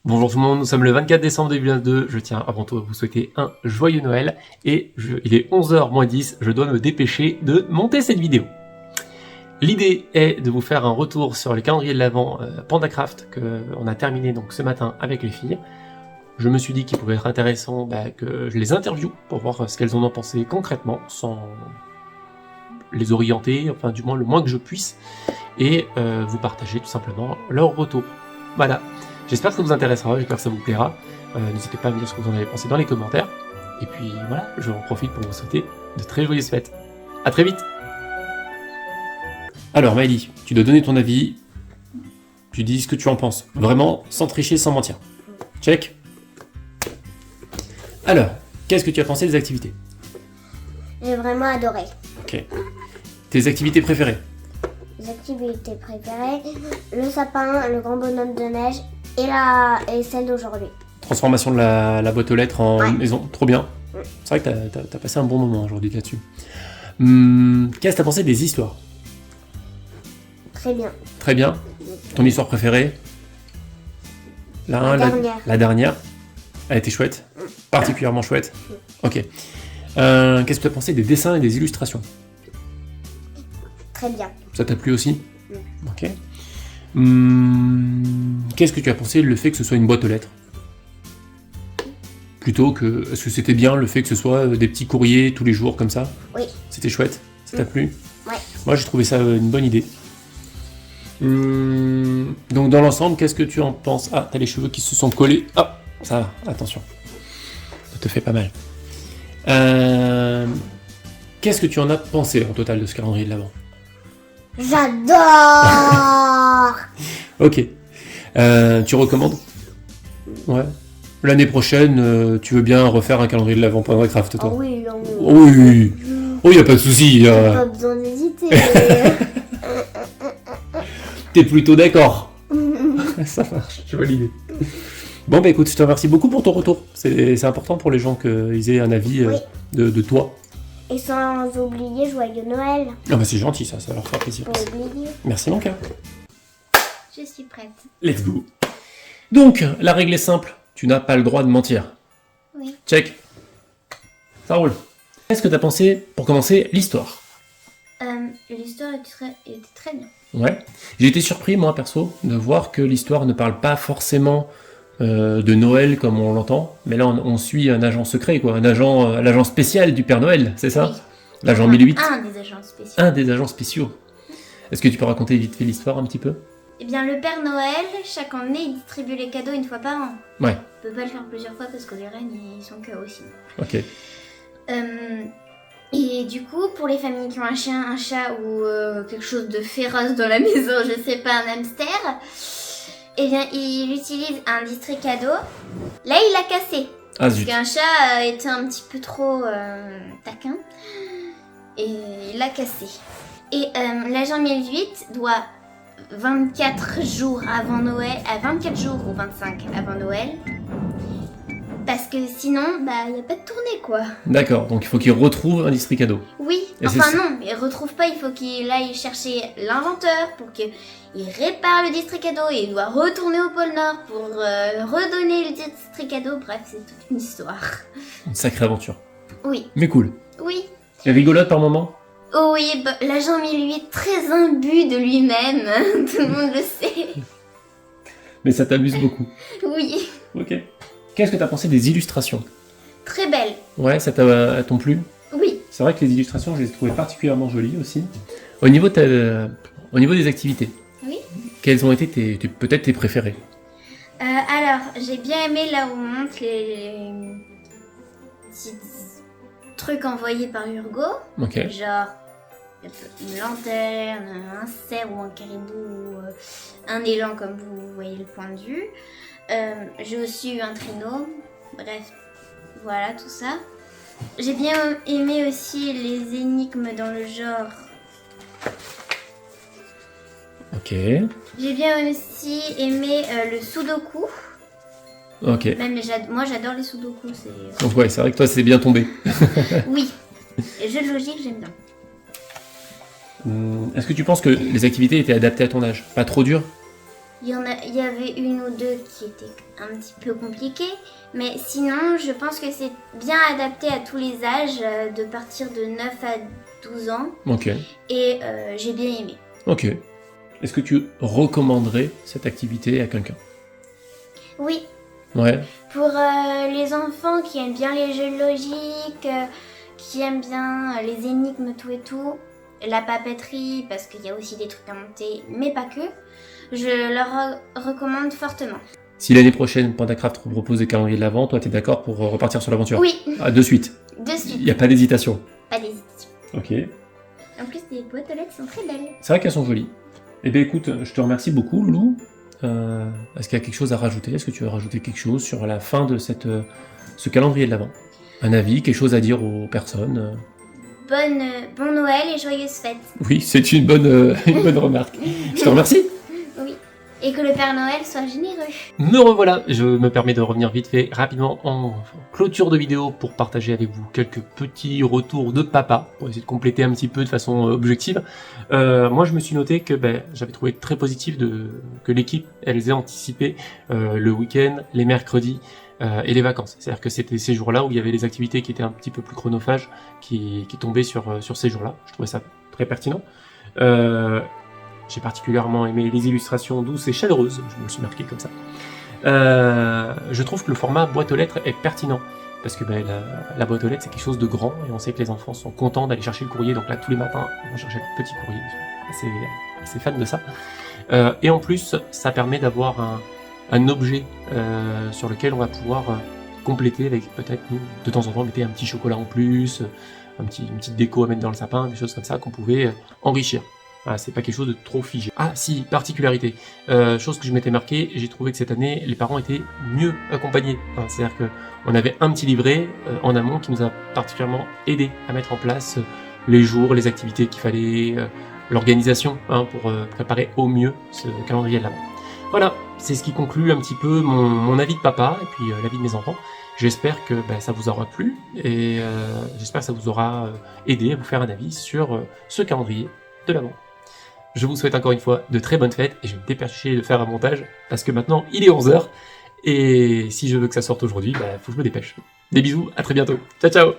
Bonjour tout le monde, nous sommes le 24 décembre 2022, je tiens avant tout à vous souhaiter un joyeux Noël, et il est 11h moins 10, je dois me dépêcher de monter cette vidéo. L'idée est de vous faire un retour sur le calendrier de l'Avent PandaCraft qu'on a terminé donc ce matin avec les filles. Je me suis dit qu'il pouvait être intéressant que je les interviewe pour voir ce qu'elles en ont pensé concrètement, sans les orienter, enfin du moins le moins que je puisse, et vous partager tout simplement leur retour. Voilà. J'espère que ça vous intéressera, j'espère que ça vous plaira. N'hésitez pas à me dire ce que vous en avez pensé dans les commentaires. Et puis voilà, je en profite pour vous souhaiter de très joyeuses fêtes. A très vite. Alors Maëlie, tu dois donner ton avis. Tu dis ce que tu en penses. Vraiment, sans tricher, sans mentir. Check. Alors, qu'est-ce que tu as pensé des activités? J'ai vraiment adoré. Ok. Tes activités préférées? Les activités préférées, le sapin, le grand bonhomme de neige et celle d'aujourd'hui. Transformation de la boîte aux lettres en maison, trop bien. Ouais. C'est vrai que t'as passé un bon moment aujourd'hui là-dessus. Qu'est-ce que t'as pensé des histoires? Très bien. Très bien. Ton histoire préférée? La dernière. Elle était chouette? Particulièrement chouette? Ok. Qu'est-ce que tu as pensé des dessins et des illustrations? Très bien. Ça t'a plu aussi? Ok. Qu'est-ce que tu as pensé le fait que ce soit une boîte aux lettres? Plutôt que... Est-ce que c'était bien le fait que ce soit des petits courriers tous les jours comme ça? Oui. C'était chouette? Ça t'a plu? Ouais. Moi j'ai trouvé ça une bonne idée. Donc dans l'ensemble, qu'est-ce que tu en penses? Ah, t'as les cheveux qui se sont collés. Ah, ça va, attention. Ça te fait pas mal. Qu'est-ce que tu en as pensé en total de ce calendrier de l'Avent? J'adore. Ok. Tu recommandes? Ouais. L'année prochaine, tu veux bien refaire un calendrier de l'Avent PandaCraft, toi? Oh oui, non. Oui. Oh, y a pas de souci. Pas besoin d'hésiter. T'es plutôt d'accord. Ça marche, je vois l'idée. Bon, bah écoute, je te remercie beaucoup pour ton retour. C'est important pour les gens qu'ils aient un avis de toi. Et sans oublier Joyeux Noël. Ah bah c'est gentil ça leur fera plaisir. Pour oublier. Merci mon cœur. Je suis prête. Let's go. Donc, la règle est simple. Tu n'as pas le droit de mentir. Oui. Check. Ça roule. Qu'est-ce que t'as pensé, pour commencer, l'histoire? L'histoire était très bien. Ouais. J'ai été surpris, moi, perso, de voir que l'histoire ne parle pas forcément de Noël comme on l'entend, mais là, on suit un agent secret, quoi. L'agent spécial du Père Noël, c'est ça? Oui. L'agent 1008. Un des agents spéciaux. Un des agents spéciaux. Est-ce que tu peux raconter vite fait l'histoire un petit peu? Eh bien, le Père Noël, chaque année, il distribue les cadeaux une fois par an. Ouais. Il peut pas le faire plusieurs fois parce que les reines, ils sont KO aussi. Ok. Et du coup, pour les familles qui ont un chien, un chat ou quelque chose de féroce dans la maison, je sais pas, un hamster, eh bien, il utilise un distrait cadeau. Là, il l'a cassé. Ah Parce zut. qu'un chat était un petit peu trop taquin. Et il l'a cassé. Et l'agent 1008 doit 24 jours avant Noël, à 24 jours ou 25 avant Noël. Parce que sinon, bah, il n'y a pas de tournée, quoi. D'accord, donc il faut qu'il retrouve un distrait cadeau. Oui, Et enfin c'est- non, il retrouve pas, il faut qu'il aille chercher l'inventeur pour qu'il répare le distrait cadeau et il doit retourner au pôle Nord pour redonner le distrait cadeau. Bref, c'est toute une histoire. Une sacrée aventure. Oui, Mais cool. oui. Et rigolote par moment? Oh oui, bah, l'agent 1008 très imbu de lui-même, tout le monde le sait. Mais ça t'amuse beaucoup. Oui, Ok. Qu'est-ce que t'as pensé des illustrations? très belle. Ouais, ça t'a plu? Oui, C'est vrai que les illustrations, je les ai trouvées particulièrement jolies aussi. Au niveau des activités, oui. quelles ont été peut-être tes préférées? Alors, j'ai bien aimé là où on montre les petits trucs envoyés par Urgo. Ok. Genre une lanterne, un cerf ou un caribou, ou un élan comme vous voyez le point de vue. J'ai aussi eu un traîneau. Bref, voilà tout ça. J'ai bien aimé aussi les énigmes dans le genre. Ok. J'ai bien aussi aimé le sudoku. Ok. Même moi j'adore les sudoku. C'est... Donc ouais, c'est vrai que toi, c'est bien tombé. Oui. Les jeux de logique, j'aime bien. Est-ce que tu penses que les activités étaient adaptées à ton âge? Pas trop dur? Il y avait une ou deux qui étaient un petit peu compliquées, mais sinon, je pense que c'est bien adapté à tous les âges, de partir de 9 à 12 ans, Ok, et j'ai bien aimé. ok. Est-ce que tu recommanderais cette activité à quelqu'un? Oui, Ouais, pour les enfants qui aiment bien les jeux de logique, qui aiment bien les énigmes, tout et tout, la papeterie, parce qu'il y a aussi des trucs à monter, mais pas que, je leur recommande fortement. si l'année prochaine, PandaCraft propose des calendriers de l'Avent, toi, t'es d'accord pour repartir sur l'aventure? Oui, Ah, de suite. de Il suite, n'y a pas d'hésitation. pas d'hésitation. Ok. En plus, les boîtes aux lettres sont très belles. C'est vrai qu'elles sont jolies. Eh bien, écoute, je te remercie beaucoup, Loulou. Est-ce qu'il y a quelque chose à rajouter? Est-ce que tu veux rajouter quelque chose sur la fin de ce calendrier de l'Avent? Un avis, quelque chose à dire aux personnes? Bon Noël et joyeuses fêtes. Oui, c'est une bonne remarque. Je te remercie. Oui. Et que le Père Noël soit généreux. Me revoilà, je me permets de revenir vite fait, rapidement en clôture de vidéo pour partager avec vous quelques petits retours de papa, pour essayer de compléter un petit peu de façon objective. Moi je me suis noté que j'avais trouvé très positif que l'équipe elle ait anticipé le week-end, les mercredis et les vacances. C'est-à-dire que c'était ces jours-là où il y avait les activités qui étaient un petit peu plus chronophages qui tombaient sur ces jours-là. Je trouvais ça très pertinent. J'ai particulièrement aimé les illustrations douces et chaleureuses, je me suis marqué comme ça. Je trouve que le format boîte aux lettres est pertinent, parce que la boîte aux lettres c'est quelque chose de grand, et on sait que les enfants sont contents d'aller chercher le courrier, donc là tous les matins on va chercher le petit courrier, ils sont assez fans de ça. Et en plus ça permet d'avoir un objet sur lequel on va pouvoir compléter avec peut-être de temps en temps mettez un petit chocolat en plus, une petite déco à mettre dans le sapin, des choses comme ça qu'on pouvait enrichir. Voilà, c'est pas quelque chose de trop figé. Ah si, particularité. Chose que je m'étais marqué, j'ai trouvé que cette année, les parents étaient mieux accompagnés. Enfin, c'est-à-dire qu'on avait un petit livret en amont qui nous a particulièrement aidé à mettre en place les jours, les activités qu'il fallait, l'organisation pour préparer au mieux ce calendrier de l'Avent. Voilà, c'est ce qui conclut un petit peu mon avis de papa et puis l'avis de mes enfants. J'espère que ça vous aura plu et j'espère que ça vous aura aidé à vous faire un avis sur ce calendrier de l'Avent. Je vous souhaite encore une fois de très bonnes fêtes et je vais me dépêcher de faire un montage parce que maintenant il est 11h et si je veux que ça sorte aujourd'hui, faut que je me dépêche. Des bisous, à très bientôt. Ciao ciao.